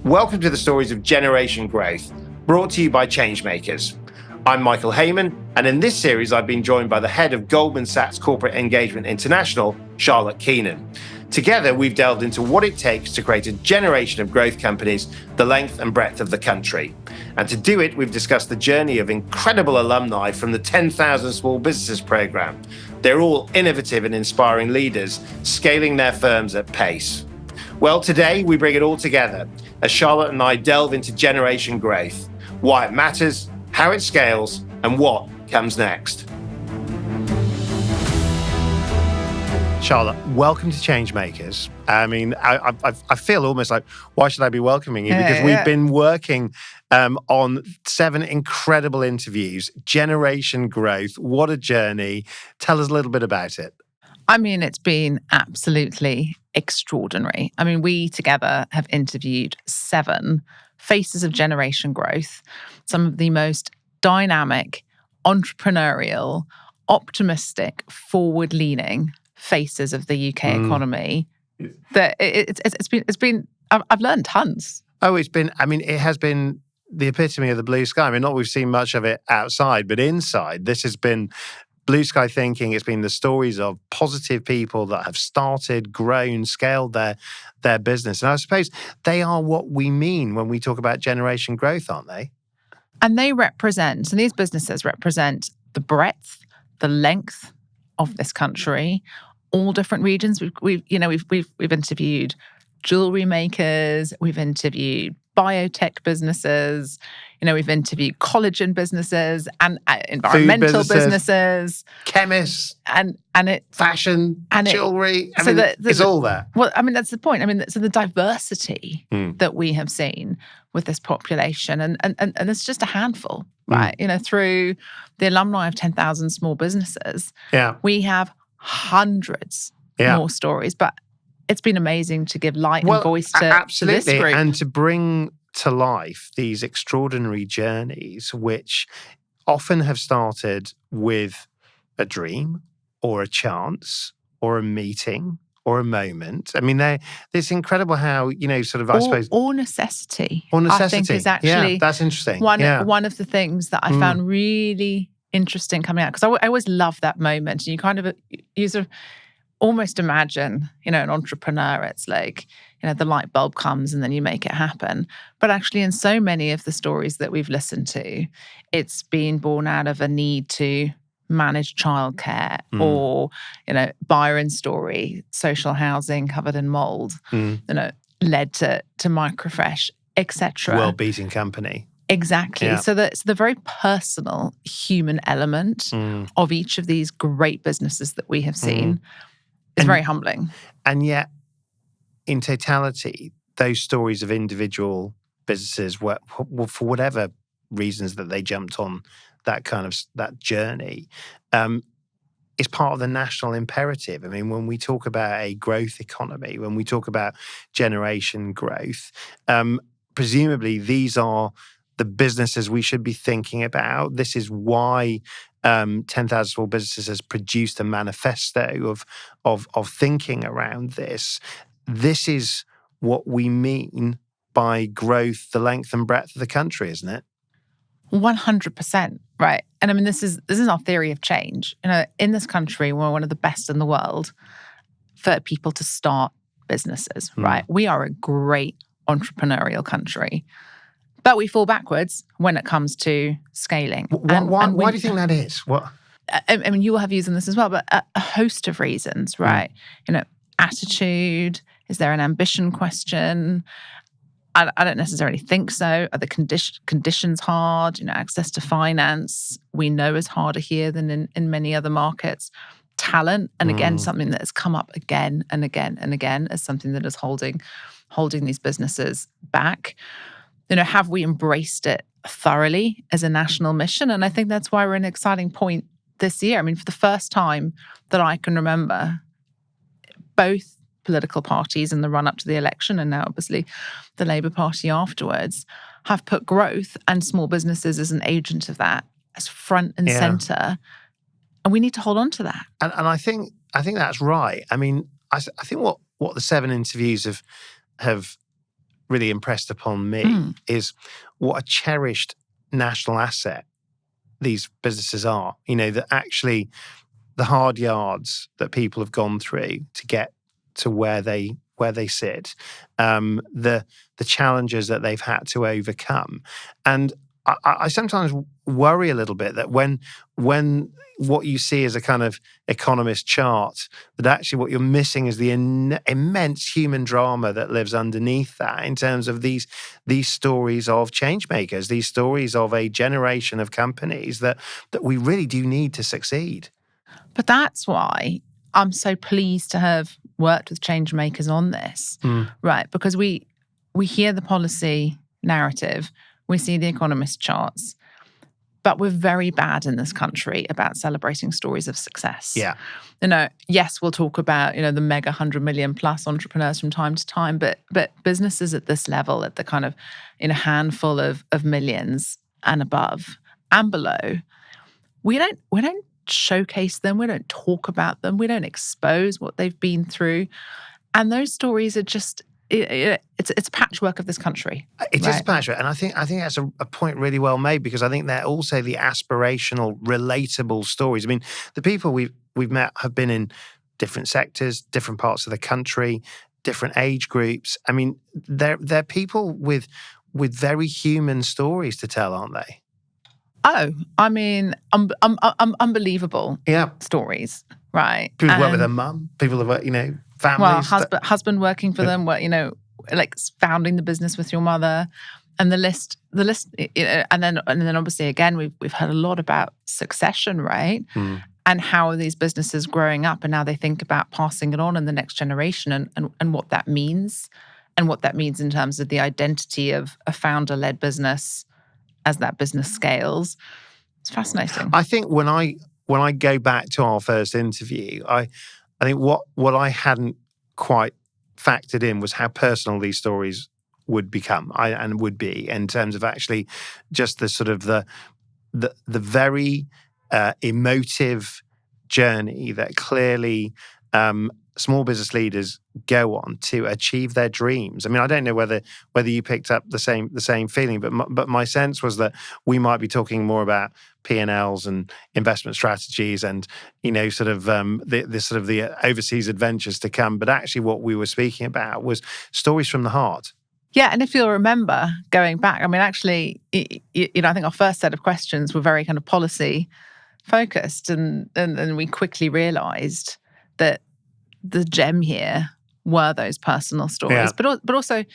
Welcome to the stories of generation growth, brought to you by Changemakers. I'm Michael Hayman, and in this series, I've been joined by the head of Goldman Sachs Corporate Engagement International, Charlotte Keenan. Together, we've delved into what it takes to create a generation of growth companies the length and breadth of the country. And to do it, we've discussed the journey of incredible alumni from the 10,000 Small Businesses Programme. They're all innovative and inspiring leaders, scaling their firms at pace. Well, today, we bring it all together as Charlotte and I delve into generation growth, why it matters, how it scales, and what comes next. Charlotte, welcome to Changemakers. I mean, I feel almost like, why should I be welcoming you? Because we've been working on 7 incredible interviews, generation growth, what a journey. Tell us a little bit about it. I mean, it's been absolutely extraordinary. I mean, we together have interviewed 7 faces of generation growth, some of the most dynamic, entrepreneurial, optimistic, forward-leaning faces of the UK economy. That it's been. I've learned tons. Oh, it has been the epitome of the blue sky. I mean, not we've seen much of it outside, but inside, this has been blue sky thinking. It's been the stories of positive people that have started, grown, scaled their business. And I suppose they are what we mean when we talk about generation growth, aren't they? And these businesses represent the breadth, the length of this country, all different regions. We've interviewed jewelry makers, we've interviewed biotech businesses, we've interviewed collagen businesses and environmental businesses, chemists, and it fashion, and jewelry. It's all there. Well, I mean, that's the point. I mean, so the diversity that we have seen with this population, and it's just a handful, right? Through the alumni of 10,000 Small Businesses, we have hundreds more stories, but it's been amazing to give light and voice to this group. And to bring to life these extraordinary journeys, which often have started with a dream or a chance or a meeting or a moment. I mean, it's incredible how, I suppose... Or necessity. Or necessity. I think is actually that's interesting. One of the things that I found really interesting coming out, because I always love that moment. And you sort of almost imagine, an entrepreneur, it's like, the light bulb comes and then you make it happen. But actually in so many of the stories that we've listened to, it's been born out of a need to manage childcare or, Byron's story, social housing covered in mold, led to microfresh, etc. World-beating company. Exactly. Yeah. So it's the very personal human element of each of these great businesses that we have seen. It's very humbling. And yet, in totality, those stories of individual businesses were, for whatever reasons that they jumped on that journey, is part of the national imperative. I mean, when we talk about a growth economy, when we talk about generation growth, presumably these are the businesses we should be thinking about. This is why 10,000 Small Businesses has produced a manifesto of thinking around this. This is what we mean by growth, the length and breadth of the country, isn't it? 100%, right? And I mean, this is our theory of change. In this country, we're one of the best in the world for people to start businesses, right? We are a great entrepreneurial country. But we fall backwards when it comes to scaling. Why do you think that is? What? I mean, you will have views on this as well, but a host of reasons, right? Attitude. Is there an ambition question? I don't necessarily think so. Are the conditions hard? Access to finance, we know is harder here than in many other markets. Talent, and again, something that has come up again and again and again as something that is holding these businesses back. Have we embraced it thoroughly as a national mission? And I think that's why we're at an exciting point this year. I mean, for the first time that I can remember, both political parties in the run-up to the election, and now obviously the Labour Party afterwards, have put growth and small businesses as an agent of that as front and centre. And we need to hold on to that. And I think that's right. I mean, I think what the 7 interviews have really impressed upon me is what a cherished national asset these businesses are. That actually the hard yards that people have gone through to get to where they sit, the challenges that they've had to overcome, and I sometimes worry a little bit that when what you see as a kind of economist chart, that actually what you're missing is the immense human drama that lives underneath that, in terms of these stories of change makers, these stories of a generation of companies that we really do need to succeed. But that's why I'm so pleased to have worked with change makers on this, right? Because we hear the policy narrative, we see the economist charts, but we're very bad in this country about celebrating stories of success. Yeah. Yes, we'll talk about, the mega 100 million plus entrepreneurs from time to time, but businesses at this level, at the kind of, handful of millions and above and below, we don't showcase them, we don't talk about them, we don't expose what they've been through. And those stories are just, it's a patchwork of this country. It is a patchwork, and I think that's a point really well made, because I think they're also the aspirational, relatable stories. I mean, the people we've met have been in different sectors, different parts of the country, different age groups. I mean, they're people with very human stories to tell, aren't they? Oh, I mean, unbelievable stories, right? People work with their mum, people have worked, families. Well, husband working for them, like founding the business with your mother, and the list, and then obviously again we've heard a lot about succession, right? And how are these businesses growing up, and now they think about passing it on in the next generation, and what that means, and what that means in terms of the identity of a founder-led business as that business scales. It's fascinating. I think when I go back to our first interview, I think what I hadn't quite factored in was how personal these stories would become and would be, in terms of actually just the sort of the very emotive journey that clearly small business leaders go on to achieve their dreams. I mean, I don't know whether you picked up the same feeling, but my sense was that we might be talking more about P&Ls and investment strategies and sort of the overseas adventures to come. But actually, what we were speaking about was stories from the heart. Yeah, and if you'll remember going back, I mean, actually, I think our first set of questions were very kind of policy focused, and we quickly realised that the gem here were those personal stories. Yeah. But also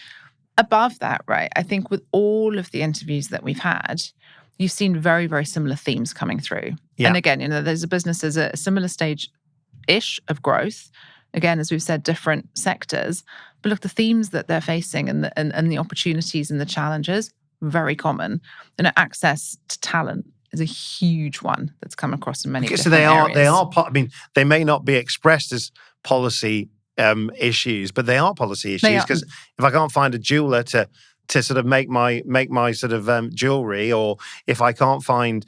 above that, right, I think with all of the interviews that we've had, you've seen very, very similar themes coming through. Yeah. And again, those are businesses at a similar stage-ish of growth. Again, as we've said, different sectors. But look, the themes that they're facing and the opportunities and the challenges, very common. Access to talent is a huge one that's come across in many different areas. They are part. I mean, they may not be expressed as policy issues, but they are policy issues, because if I can't find a jeweler to sort of make my sort of jewelry, or if I can't find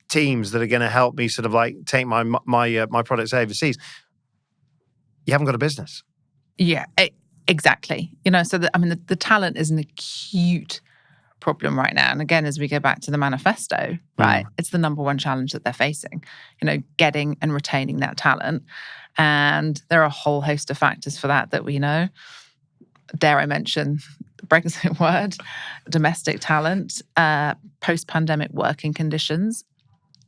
teams that are going to help me sort of like take my products overseas, you haven't got a business. Yeah, exactly. So the talent is an acute problem right now. And again, as we go back to the manifesto, right, it's the number one challenge that they're facing, getting and retaining that talent. And there are a whole host of factors for that we know. Dare I mention the Brexit word, domestic talent, post-pandemic working conditions.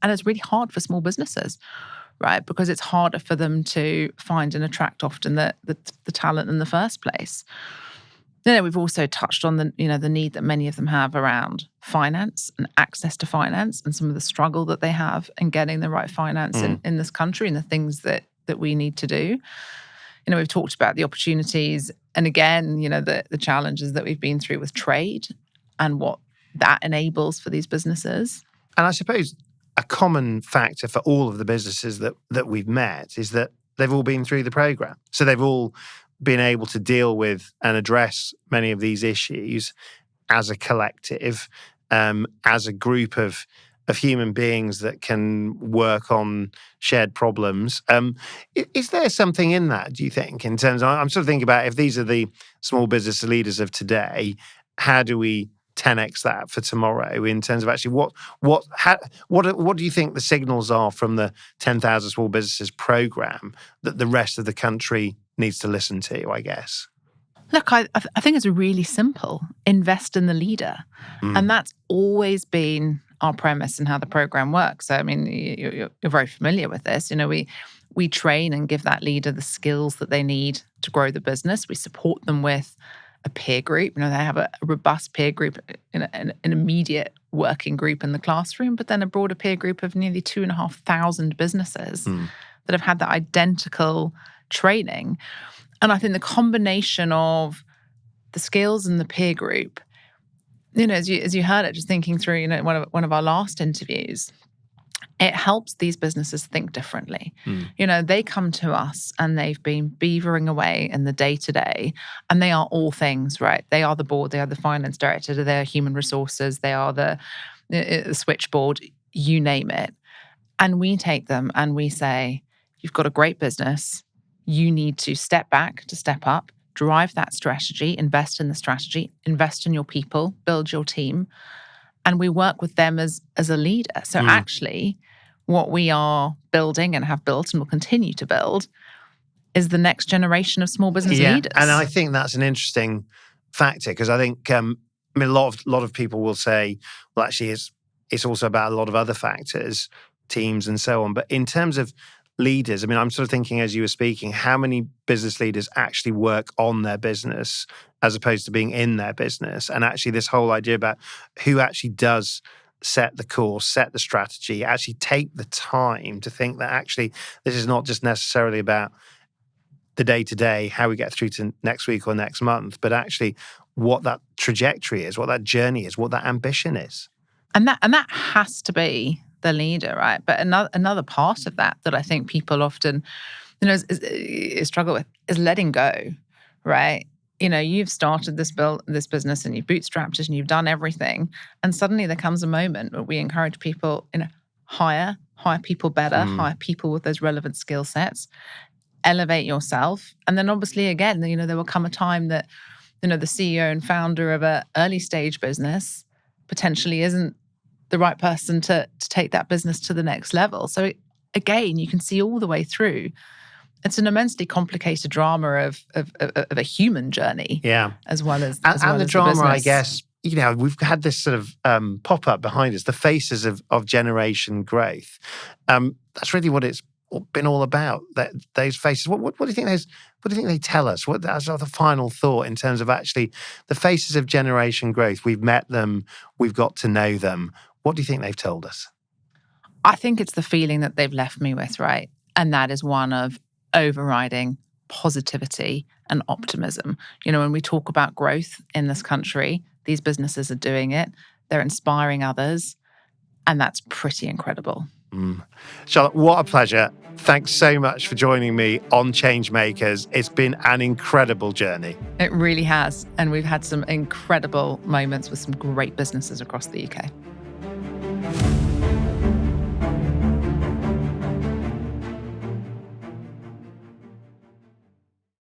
And it's really hard for small businesses, right? Because it's harder for them to find and attract often the talent in the first place. We've also touched on the need that many of them have around finance and access to finance, and some of the struggle that they have in getting the right finance in this country, and the things that we need to do. We've talked about the opportunities, and again, the challenges that we've been through with trade and what that enables for these businesses. And I suppose a common factor for all of the businesses that we've met is that they've all been through the program. So they've all been able to deal with and address many of these issues as a collective, as a group of human beings that can work on shared problems. Is there something in that, do you think, in terms of, I'm sort of thinking about if these are the small business leaders of today, how do we 10x that for tomorrow in terms of actually what do you think the signals are from the 10,000 Small Businesses program that the rest of the country needs to listen to, I guess? Look, I think it's really simple. Invest in the leader. And that's always been our premise and how the program works. So, I mean, you're very familiar with this. We train and give that leader the skills that they need to grow the business. We support them with a peer group. They have a robust peer group, an immediate working group in the classroom, but then a broader peer group of nearly 2,500 businesses that have had that identical training. And I think the combination of the skills and the peer group, as you heard it, just thinking through, one of our last interviews, it helps these businesses think differently. They come to us and they've been beavering away in the day-to-day, and they are all things, right? They are the board, they are the finance director, they are human resources, they are the switchboard, you name it. And we take them and we say, you've got a great business. You need to step back to step up, drive that strategy, invest in the strategy, invest in your people, build your team. And we work with them as a leader. So actually, what we are building and have built and will continue to build is the next generation of small business leaders. And I think that's an interesting factor, because I think a lot of people will say, well, actually, it's also about a lot of other factors, teams and so on. But in terms of leaders, I'm sort of thinking as you were speaking, how many business leaders actually work on their business as opposed to being in their business? And actually this whole idea about who actually does set the course, set the strategy, actually take the time to think that actually this is not just necessarily about the day-to-day, how we get through to next week or next month, but actually what that trajectory is, what that journey is, what that ambition is. And that has to be the leader, right? But another part of that I think people often, struggle with is letting go, right? You've started this business and you've bootstrapped it and you've done everything, and suddenly there comes a moment where we encourage people, hire people better, hire people with those relevant skill sets, elevate yourself, and then obviously again, there will come a time that the CEO and founder of an early stage business potentially isn't the right person to take that business to the next level. So again, you can see all the way through. It's an immensely complicated drama of a human journey, as well as the drama. The I guess we've had this sort of pop up behind us, the faces of generation growth. That's really what it's been all about. Those faces. What do you think those? What do you think they tell us? That's the final thought in terms of actually the faces of generation growth. We've met them. We've got to know them. What do you think they've told us? I think it's the feeling that they've left me with, right? And that is one of overriding positivity and optimism. When we talk about growth in this country, these businesses are doing it. They're inspiring others. And that's pretty incredible. Charlotte, what a pleasure. Thanks so much for joining me on Changemakers. It's been an incredible journey. It really has. And we've had some incredible moments with some great businesses across the UK.